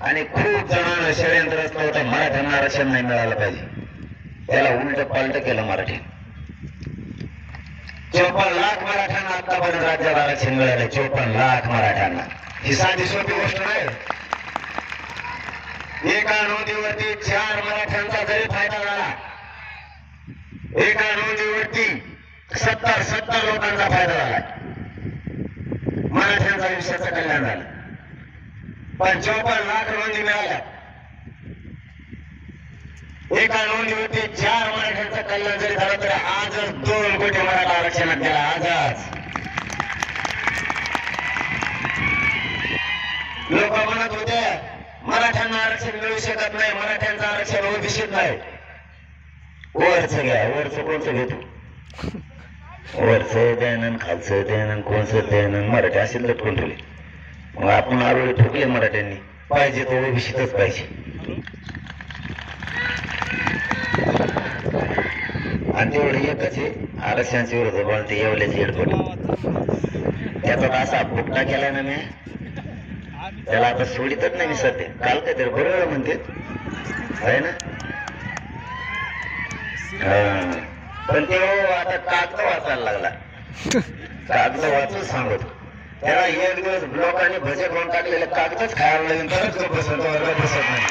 आणि खूप जणांना षडयंत्र असलं होतं मराठ्यांना आरक्षण नाही मिळालं पाहिजे. त्याला उलट पालट केलं मराठी. 54 लाख मराठ्यांना आतापर्यंत राज्यात आरक्षण मिळालं. 54 लाख मराठ्यांना. ही साधी सोपी गोष्ट नाही. एका नोंदीवरती 4 मराठ्यांचा जरी फायदा झाला, एका नोंदीवरती 70 लोकांचा फायदा झाला, मराठ्यांच्या आयुष्याचं कल्याण झालं. पण 54 लाख नोंदी मिळाल्या. एका नोंदीवरती 4 मराठ्यांचं कल्याण जरी झालं तर आजच 2 कोटी मराठा आरक्षणात गेला. आजच लोक म्हणत होते मराठ्यांना आरक्षण मिळू शकत नाही, मराठ्यांचं आरक्षण ओबीसीत नाही. वरच घ्या, वरच कोणचं घेतो? वरचं द्यानं, खालचं द्यानं, कोणचं द्यानं, मराठी असे लटकून ठेवले. मग आपण आरोळी ठोकले मराठ्यांनी, पाहिजे तो ओबीसीतच पाहिजे. आणि तेवढं एकच आहे आरक्षणाच्या विरोधात बोलते येवल्याचे एअरपोर्ट. त्याचा असा फुकटा केला ना मी, त्याला आता सोडितच नाही मी सध्या. काल काहीतरी बरोबर म्हणते आहे ना. पण ते आता कागद वाचायला लागला. कागद वाचून सांगतो त्याला. एक दिवस लोकांनी भजे करून टाकलेले कागदच खायला लागेल तरच बसत नाही.